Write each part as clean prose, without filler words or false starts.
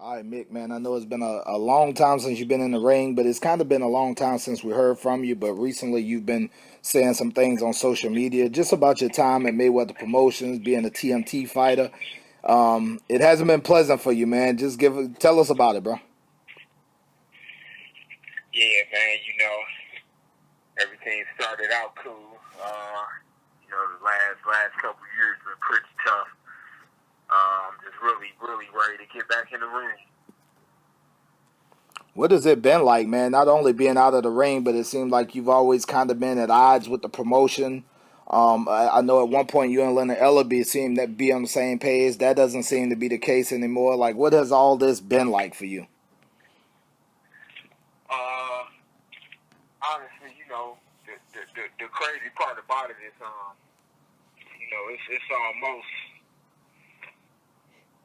All right, Mick, man, I know it's been a long time since you've been in the ring, but it's kind of been a long time since we heard from you. But recently you've been saying some things on social media just about your time at Mayweather Promotions, being a TMT fighter. It hasn't been pleasant for you, man. Tell us about it, bro. Yeah, man, everything started out cool. The last couple of years been pretty tough. I'm just really ready to get back in the ring. What has it been like, man? Not only being out of the ring, but it seems like you've always kind of been at odds with the promotion. I know at one point you and Leonard Ellaby seemed to be on the same page. That doesn't seem to be the case anymore. Like, what has all this been like for you? Honestly, the crazy part about it is, it's almost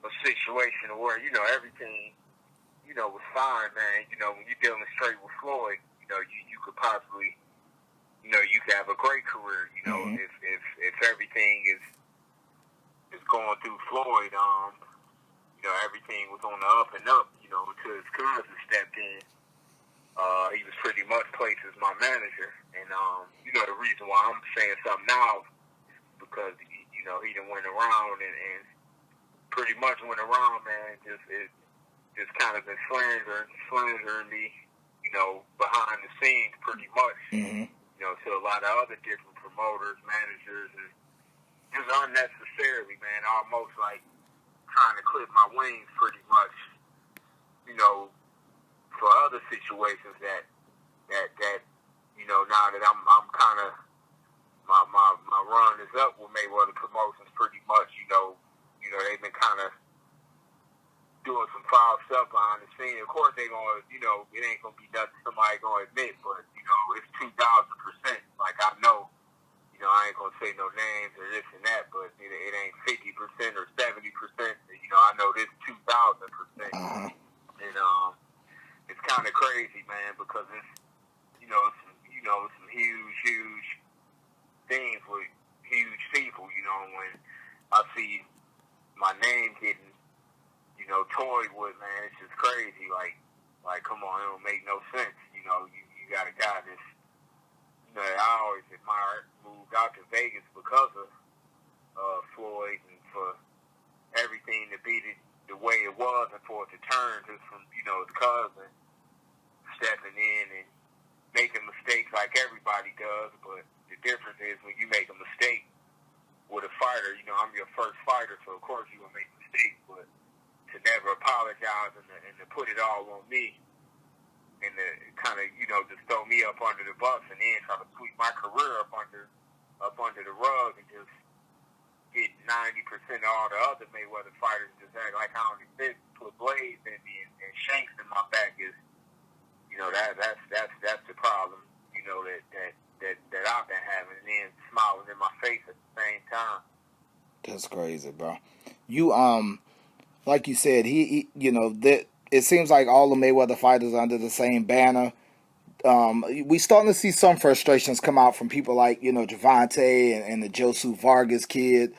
a situation where, everything, was fine, man. When you're dealing straight with Floyd, you could possibly, you could have a great career, Mm-hmm. if everything is going through Floyd, everything was on the up and up, until his cousin stepped in. He was pretty much placed as my manager. And, the reason why I'm saying something now is because, he done went around and pretty much went around, man, just kind of been slandering me, behind the scenes pretty much, Mm-hmm. to a lot of other different promoters, managers, and just unnecessarily, man, almost like trying to clip my wings pretty much, for other situations that now that I'm kind of my run is up with Mayweather Promotions pretty much, they've been kind of doing some foul stuff behind the scene. Of course, they gonna, it ain't gonna be nothing somebody gonna admit, but it's 2,000%. Like I know, I ain't gonna say no names or this and that, but it ain't 50% or 70%. I know this 2,000%. Uh-huh. And it's kind of crazy, man, because it's some huge things with huge people. When I see my name getting toyed with, man, it's just crazy. Like come on, it don't make no sense. You got a guy that's that I always admired moved out to Vegas because of Floyd and for everything to be the way it was and for it to turn just from his cousin stepping in and making mistakes like everybody does. But the difference is when you make a mistake with a fighter, I'm your first fighter, so of course you're gonna make mistakes, but to never apologize and to put it all on me and to kind of, just throw me up under the bus and then try to sweep my career up under the rug and just get 90% of all the other Mayweather fighters and just act like I don't exist, put blades in me and shanks in my back is, that's the problem, that I've been having, and then smiling in my face at the same time. That's crazy, bro. You like you said, that it seems like all the Mayweather fighters are under the same banner. We starting to see some frustrations come out from people like Javante and the Josu Vargas kid.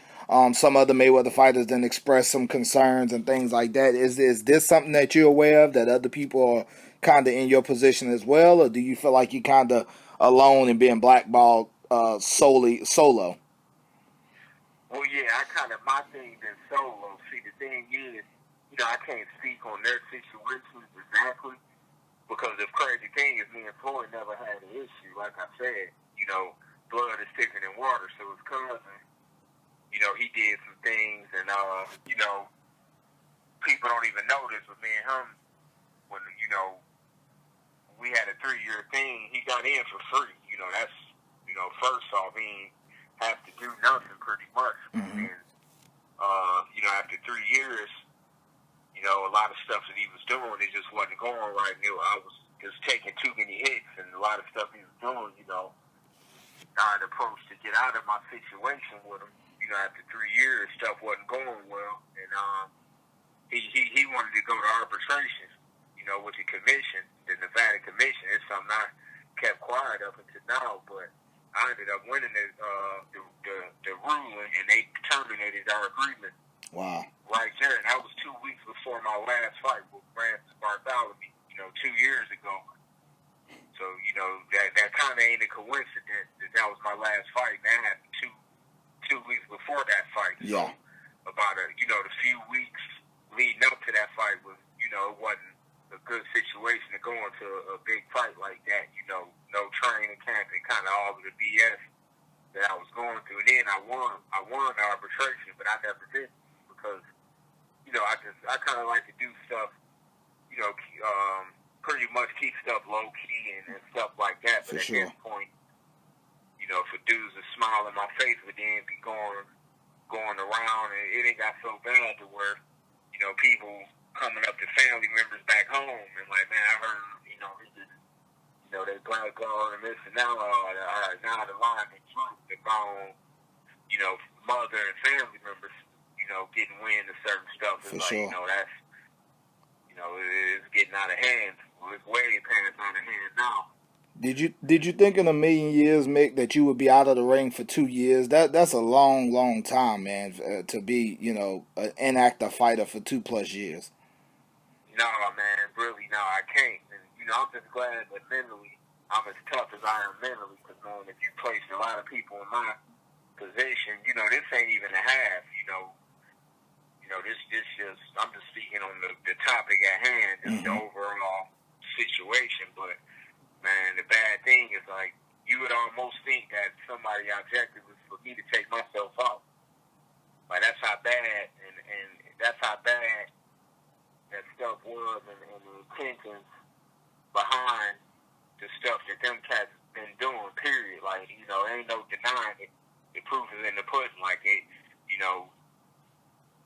Some other Mayweather fighters then express some concerns and things like that. Is this something that you're aware of, that other people are kind of in your position as well, or do you feel like you kind of alone and being blackballed solo? Well, yeah, my thing is solo. See, the thing is, I can't speak on their situations exactly because the crazy thing is me and Floyd never had an issue. Like I said, blood is thicker than water. So his cousin, he did some things and, people don't even know this, but me and him, when, we had a 3-year thing, he got in for free. That's, first off, he ain't have to do nothing pretty much. Mm-hmm. And, after 3 years, a lot of stuff that he was doing, it just wasn't going right. I was just taking too many hits, and a lot of stuff he was doing, I had approached to get out of my situation with him. After 3 years, stuff wasn't going well, and he wanted to go to arbitration, with the commission, the Nevada commission. It's something I kept quiet up until now, but I ended up winning the ruling, and they terminated our agreement. Wow. right there. And that was 2 weeks before my last fight with Francis Bartholomew, 2 years ago. So, that kind of ain't a coincidence that was my last fight. That happened two weeks before that fight. Yeah. So, about the few weeks leading up to that fight was, it wasn't a good situation to go into a big fight like that. No training camp and kind of all of the BS that I was going through. And then I won the arbitration, but I never did because, I kind of like to do stuff, pretty much keep stuff low key and stuff like that. But For at sure. this point, for dudes to smile in my face, but then be going around, and it ain't got so bad to where, people coming up to family members back home and like, man, I heard, they blackballed and this and now, now the line is true. They're gone, mother and family members, getting wind of certain stuff. It's For like, sure. that's, it's getting out of hand. It's way past out of hand now. Did you think in a million years, Mick, that you would be out of the ring for 2 years? That's a long time, man, to be, an inactive fighter for 2+ years. No, man, really, no, I can't. And, I'm just glad that mentally I'm as tough as I am mentally. Because, man, if you place a lot of people in my position, this ain't even a half, this just, I'm just speaking on the topic at hand, just the overall situation. But, man, the bad thing is, like, you would almost think that somebody's objective was for me to take myself out. Like, that's how bad, and that's how bad that stuff was, and the intentions behind the stuff that them cats been doing, period. Like, ain't no denying it. The proof is in the pudding. Like,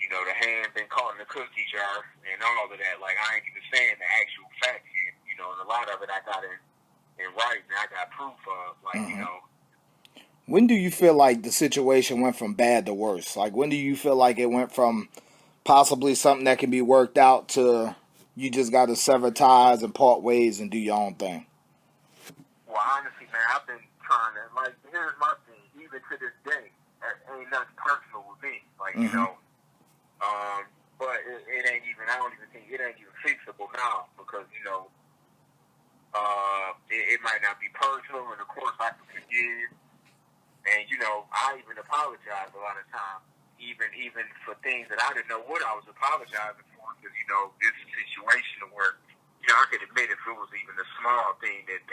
the hand been caught in the cookie jar and all of that. Like, I ain't even saying the actual facts here. And a lot of it I got in writing. I got proof of. Like, When do you feel like the situation went from bad to worse? Like, when do you feel like it went from possibly something that can be worked out to you just got to sever ties and part ways and do your own thing? Well, honestly, man, I've been trying to, like, here's my thing. Even to this day, ain't nothing personal with me. Like, but it ain't even, I don't even think, it ain't even fixable now because, it might not be personal, and of course I can forgive. And, I even apologize a lot of times, even for things that I didn't know what I was apologizing for. Because, this is a situation where, I could admit if it was even a small thing that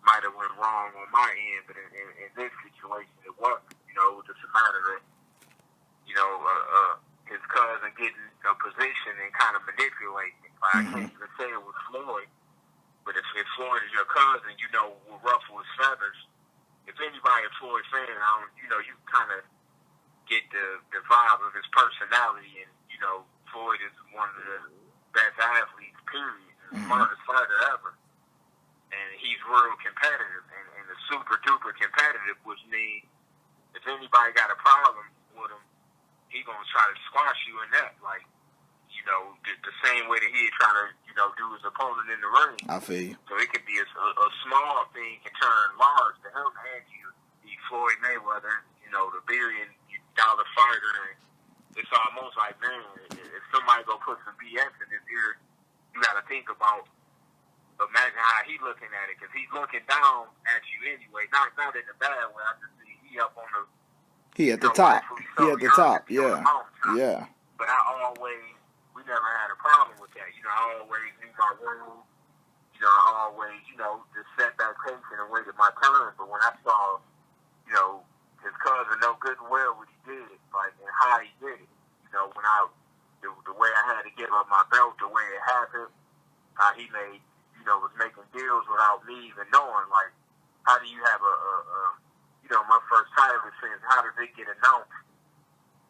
might have went wrong on my end. But in this situation, it wasn't. It was just a matter of, his cousin getting a position and kind of manipulating it. Like, I can't even say it was Floyd. But if Floyd is your cousin, will ruffle his feathers. If anybody a Floyd fan, you kind of get the vibe of his personality. And, Floyd is one of the best athletes, period. The smartest fighter ever. And he's real competitive and super duper competitive, which means if anybody got a problem with him, he gonna try to squash you in that. Like, the same way that he'd try to, do his opponent in the ring. I feel you. So it could be a small thing can turn large to him and you. The Floyd Mayweather, the billion-dollar fighter. And it's almost like, man, if somebody go put some BS in his ear, you got to think about, imagine how he looking at it, because he's looking down at you anyway. Not in a bad way. I just see he up on the. He at the top. He at the top. Yeah. Yeah. But we never had a problem with that. I always knew my role. I always, just sat back patient and waited my turn. But when I saw, his cousin know good and well what he did, like, and how he did it, when the way I had to give up my belt, the way it happened, how he made, was making deals without me even knowing, like, how do you have my first title defense, how does it get announced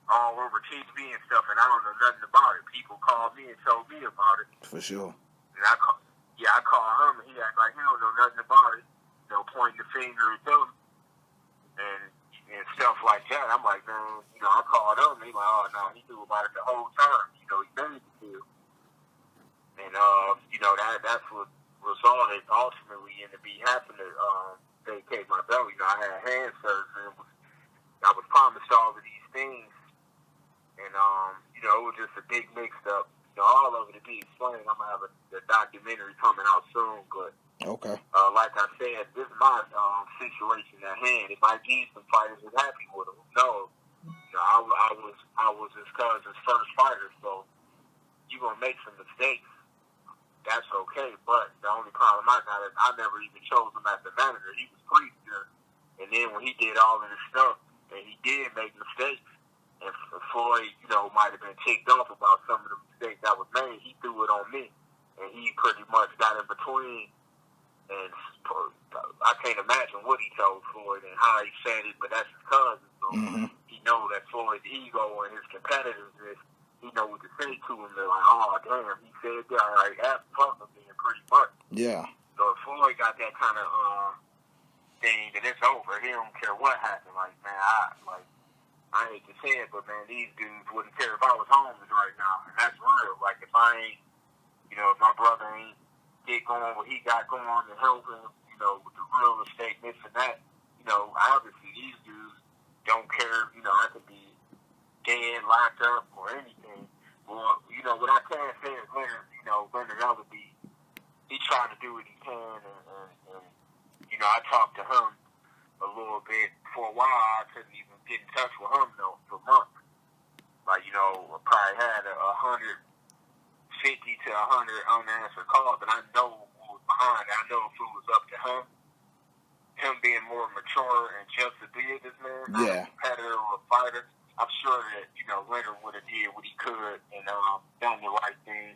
all over TV and stuff, and I don't know nothing about it. People called me and told me about it. For sure. And I called him, and he acted like he don't know nothing about it. Pointing the finger at them and stuff like that. I'm like, man, I called him, and he's like, oh, no, he knew about it the whole time. He made the deal. And, that's what resulted ultimately in me having to vacate my belt. I had hand surgery. I was promised all of these things. And, it was just a big mix-up. All of it to be explained. I'm going to have a documentary coming out soon, but Okay. like I said, this is my situation at hand. It might be some fighters was happy with him. No, I was his cousin's first fighter, so you're going to make some mistakes. That's okay, but the only problem I got is I never even chose him as the manager. He was preacher, and then when he did all of this stuff, and he did make mistakes, and Floyd, might have been ticked off about some of the mistakes that was made, he threw it on me, and he pretty much got in between, and I can't imagine what he told Floyd and how he said it, but that's his cousin, so he knows that Floyd's ego and his competitiveness, he know what to say to him. They're like, oh, damn, he said that. Like, that's fucking being pretty much. Yeah. So if Floyd got that kind of thing, then it's over. He don't care what happened. Like, man, I hate to say it, but, man, these dudes wouldn't care if I was homeless right now. And that's real. Like, if I ain't, if my brother ain't get going what he got going and help him, with the real estate, this and that, obviously these dudes don't care. I could be dead, locked up, or anything. Well, what I can say is Leonard Ellerby, he trying to do what he can, and I talked to him a little bit. For a while, I couldn't even get in touch with him, though, for months. Like, I probably had 150 to 100 unanswered calls, and I know who was behind it. I know if it was up to him being more mature and just a businessman, not a competitor or a fighter, I'm sure that, Leonard would have did what he could and done the right thing.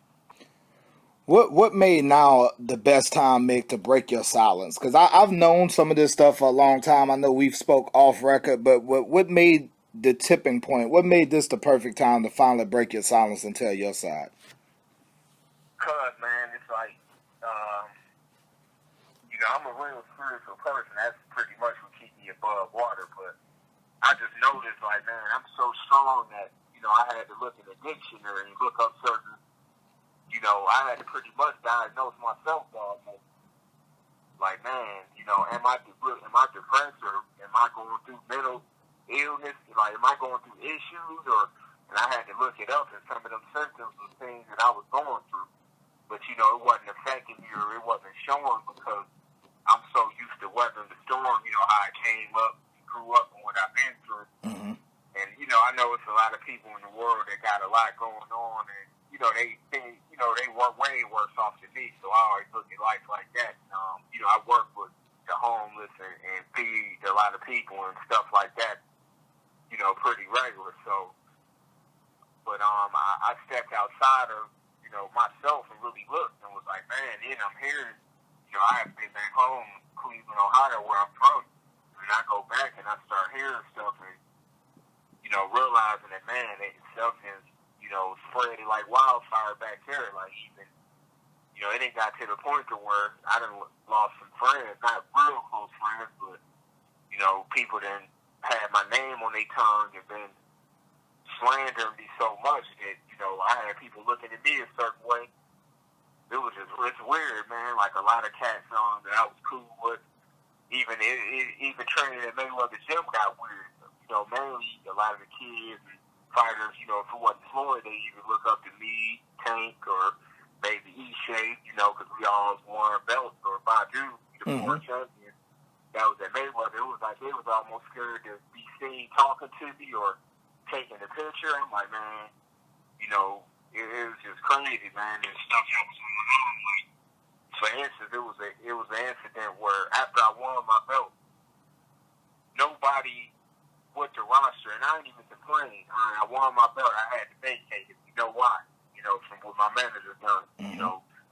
What made now the best time, Mick, to break your silence? Because I've known some of this stuff for a long time. I know we've spoke off record, but what made the tipping point? What made this the perfect time to finally break your silence and tell your side? Because, man, it's like, I'm a real spiritual person. That's pretty much what keeps me above water, but I just noticed, like, man, I'm so strong that, I had to look in the dictionary and look up certain, I had to pretty much diagnose myself almost. Like, man, am I depressed or am I going through mental illness? Like, am I going through issues? And I had to look it up, and some of them symptoms were things that I was going through. But, it wasn't affecting me or it wasn't showing because I'm so used to weathering the storm, how I came up, grew up, and what I've been through. Mm-hmm. And, I know it's a lot of people in the world that got a lot going on, and, they think, they were way worse off than me, so I always look at life like that. I work with the homeless and feed a lot of people and stuff like that, pretty regular, so, but I stepped outside of, myself and really looked and was like, man, I'm here, I haven't been back home, Cleveland, Ohio, where I'm from, and I go back and I start hearing stuff and, realizing that, man, stuff is, spread like wildfire back there. Like, even, it ain't got to the point to where I done lost some friends, not real close friends, but, people done had my name on their tongue and been slandering me so much that, I had people looking at me a certain way. It's weird, man. Like, a lot of cats that I was cool with, even training at Mayweather gym got weird. Mainly a lot of the kids and fighters, if it wasn't Floyd, they either look up to me, Tank, or maybe E-Shape, because we all won belts, or Badu, the former champion. That was at Mayweather. It was like they was almost scared to be seen talking to me or taking a picture. I'm like, man, it was just crazy, man. And stuff that was going on. Like, for instance, it was an incident where after I won my belt, nobody with the roster, and I ain't even complaining. I won my belt. I had to vacate it. You know why? From what my manager done.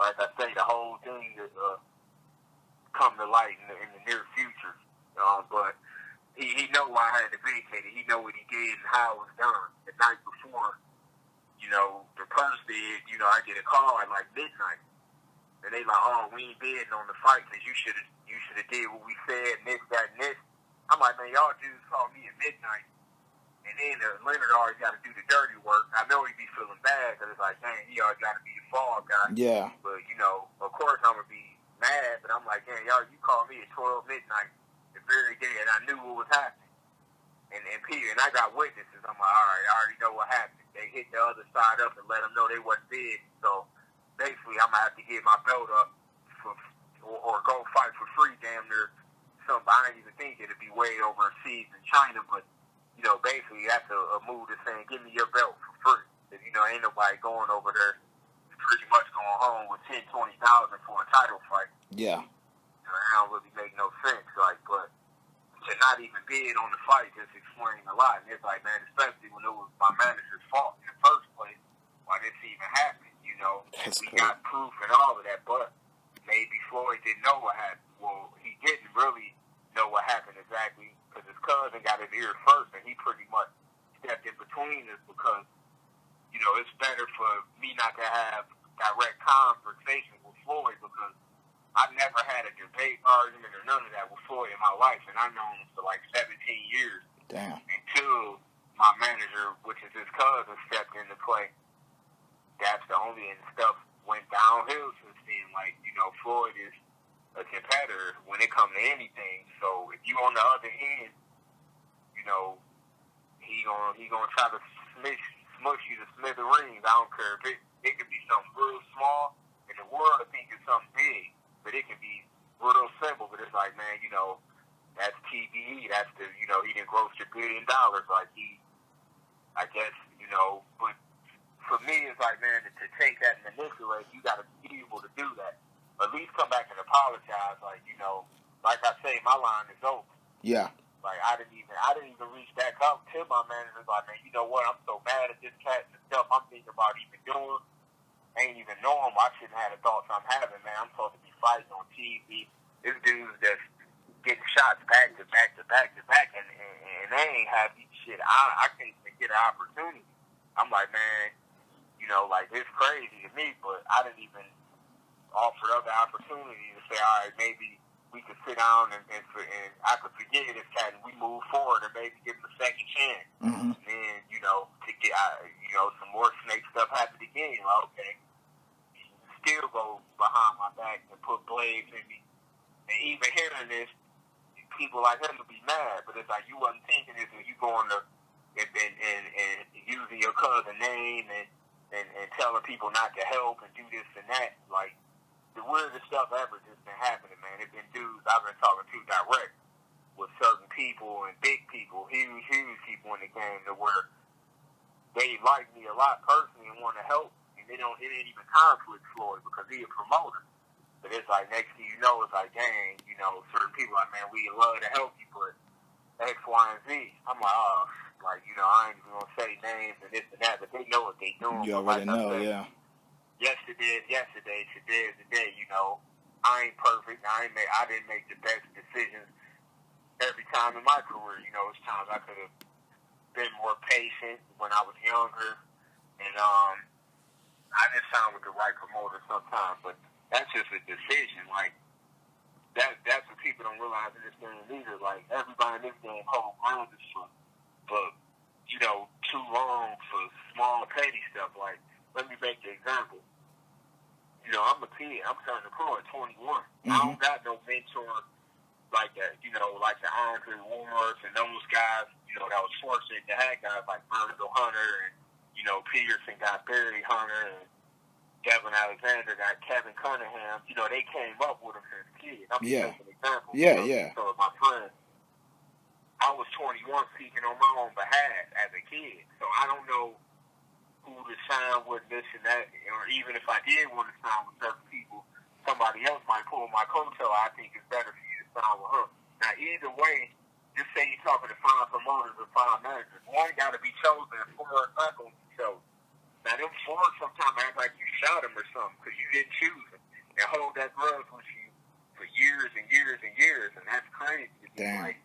Like I say, the whole thing is come to light in the near future. But he know why I had to vacate it. He know what he did and how it was done. The night before, the purse did, I get a call at like midnight. And they like, oh, we ain't bidding on the fight because you should have did what we said, and this, that, and this. I'm like, man, y'all dudes called me at midnight, and then Leonard already got to do the dirty work. I know he'd be feeling bad because it's like, dang, he already got to be the fall guy. Yeah. But, of course I'm going to be mad, but I'm like, dang, y'all, you called me at 12 midnight the very day, and I knew what was happening. and Peter, and I got witnesses. I'm like, all right, I already know what happened. They hit the other side up and let them know they wasn't dead. So basically, I'm gonna have to get my belt up or go fight for free. Damn near something. I didn't even think it'd be way overseas in China, but basically that's a move to saying, give me your belt for free. Ain't nobody going over there. Pretty much going home with 10, 20,000 for a title fight. Yeah. That don't really make no sense. But to not even bid on the fight just explains a lot. And it's like, man, especially when it was my manager's fault in the first place, why this even happened, That's we cool. got proof and all of that, but maybe Floyd didn't know what happened. Well, he didn't really know what happened exactly because his cousin got his ear first, and he pretty much stepped in between us because, it's better for me not to have direct conversations with Floyd because I never had a debate, argument, or none of that with Floyd in my life, and I've known him for like 17 years. Damn. Until my manager, which is his cousin, stepped into play. That's the only, and stuff went downhill since then. Like, Floyd is a competitor when it comes to anything. So if you on the other end, he gonna try to smush you to smithereens. I don't care if it could be something real small, and the world will think it's something big, but it can be real simple. But it's like, man, that's TBE. That's he didn't gross $1 billion. Like I guess, but for me, it's like, man, to take that and manipulate, you got to be able to do that. At least come back and apologize. Like, like I say, my line is open. Yeah. Like, I didn't even reach back out to my manager. Like, man, you know what? I'm so mad at this cat and stuff I'm thinking about even doing. Ain't even know him. I shouldn't have the thoughts I'm having, man. I'm supposed to be fighting on TV. This dude's just getting shots back to back to back to back, and they ain't happy. Shit, I can't even get an opportunity. I'm like, man, like, it's crazy to me, but I didn't even offer other opportunities to say, all right, maybe we could sit down and I could forget this cat and we move forward and maybe give him a second chance. Mm-hmm. And then, to get, some more snake stuff happened again. Like, okay, still go behind my back and put blades in me. And even hearing this, people like him would be mad, but it's like, you wasn't thinking this and you going to, and using your cousin name and telling people not to help and do this and that. Like, the weirdest stuff ever just been happening, man. It's been dudes I've been talking to direct with certain people and big people, huge people in the game, to where they like me a lot personally and want to help, and it ain't even conflict Floyd because he a promoter. But it's like, next thing you know, it's like, dang, certain people like, man, we love to help you, but X, Y, and Z. I'm like, oh, like, I ain't even gonna say names and this and that, but they know what they doing. You already know, said, yeah. Yesterday, today is the day. I ain't perfect. I didn't make the best decisions every time in my career. It's times I could have been more patient when I was younger, and I didn't sound with the right promoter sometimes. But that's just a decision. Like, that's what people don't realize in this game either. Like, everybody in this game hold ground is for too long for small petty stuff. Like, let me make the example. I'm a kid. I'm turning pro at 21. Mm-hmm. I don't got no mentor like that, like the Andre Wars and those guys, that was fortunate to have guys like Virgil Hunter and, Peterson got Barry Hunter and Kevin Alexander got Kevin Cunningham. They came up with him as kids. I'm just making an example. Yeah. So my friend, I was 21 speaking on my own behalf as a kid. So I don't know who to sign with this and that, or even if I did want to sign with certain people, somebody else might pull my coattail. I think it's better for you to sign with her. Now, either way, just say you're talking to 5 promoters or 5 managers. One got to be chosen, and 4 are not going to be chosen. Now, them 4 sometimes act like you shot them or something because you didn't choose them and hold that grudge with you for years and years and years, and that's crazy. Damn. Like,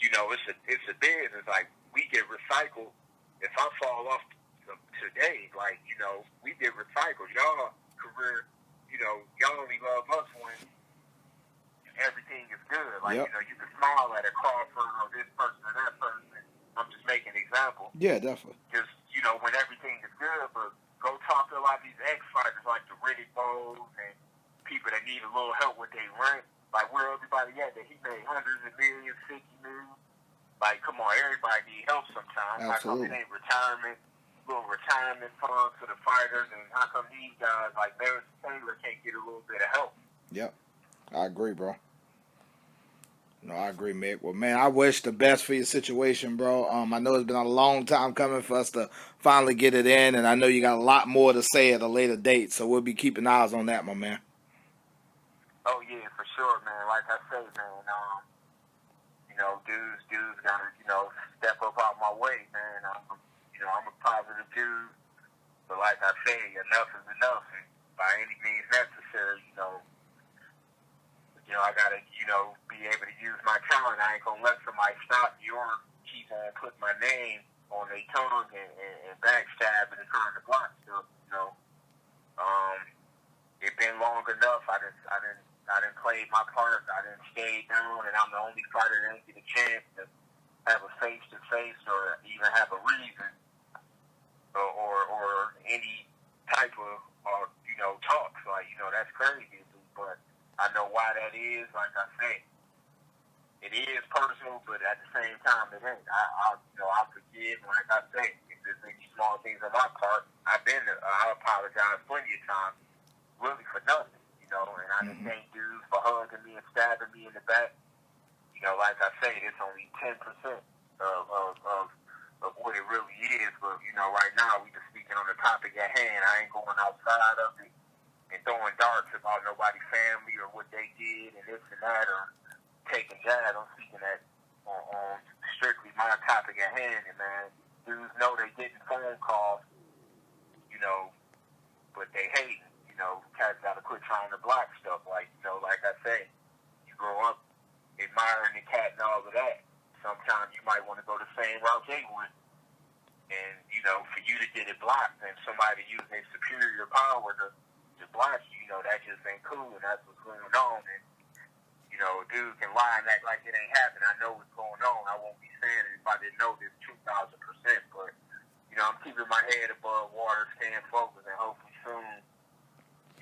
it's a business. Like, we get recycled. If I fall off today, like, we get recycled. Y'all career, y'all only love us when everything is good. Like, yep. You can smile at a Crawford or this person or that person. I'm just making an example. Yeah, definitely. Just, when everything is good, but go talk to a lot of these ex-fighters like the Riddick Bowles and people that need a little help with their rent. Like, where everybody at that he made hundreds of millions, 50 million. Like, come on, everybody need help sometimes. How come it Absolutely. ain't little retirement funds for the fighters, and how come these guys, like Barrett Taylor, can't get a little bit of help? Yep. I agree, bro. No, I agree, Mick. Well, man, I wish the best for your situation, bro. I know it's been a long time coming for us to finally get it in, and I know you got a lot more to say at a later date, so we'll be keeping eyes on that, my man. Oh yeah, for sure, man. Like I say, man, you know, dudes gotta, you know, step up out my way, man. You know, I'm a positive dude, but like I say, enough is enough, and by any means necessary, I gotta, be able to use my talent. I ain't gonna let somebody stop me or keep on putting my name on their tongue and backstab and trying to block stuff. It been long enough. I didn't play my part. I didn't stay down, and I'm the only fighter that didn't get a chance to have a face to face or even have a reason or any type of talks. Like, that's crazy. But I know why that is. Like I say, it is personal, but at the same time, it ain't. I forgive. Like I say, if there's any small things on my part, I apologize plenty of times, really for nothing. And I just thank dudes for hugging me and stabbing me in the back. Like I say, it's only 10% of what it really is. But right now we just speaking on the topic at hand. I ain't going outside of it and throwing darts about nobody's family or what they did and this and that or taking jabs. I'm speaking on strictly my topic at hand. And man, dudes know they getting phone calls, but they hating. Cats gotta quit trying to block stuff. Like I say, you grow up admiring the cat and all of that. Sometimes you might want to go the same route they went. And, for you to get it blocked and somebody use their superior power to block you, that just ain't cool, and that's what's going on. And, a dude can lie and act like it ain't happening. I know what's going on. I won't be saying it if I didn't know this 2,000%, but, I'm keeping my head above water, staying focused, and hopefully soon,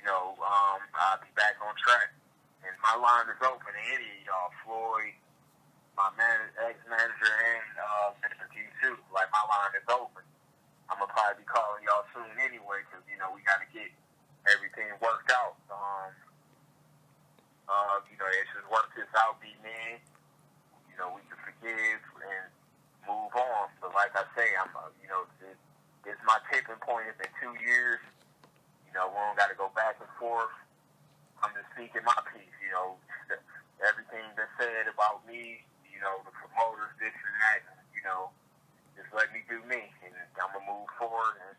I'll be back on track. And my line is open to any of y'all, Floyd, my ex-manager, and Mr. G too. Like, my line is open. I'm going to probably be calling y'all soon anyway, because, we got to get everything worked out. It's just work this out, be men. We can forgive and move on. But like I say, this is my tipping point. It's been 2 years. We don't got to go back and forth. I'm just speaking my piece. Everything that's said about me, the promoters, this and that, just let me do me. And I'm going to move forward and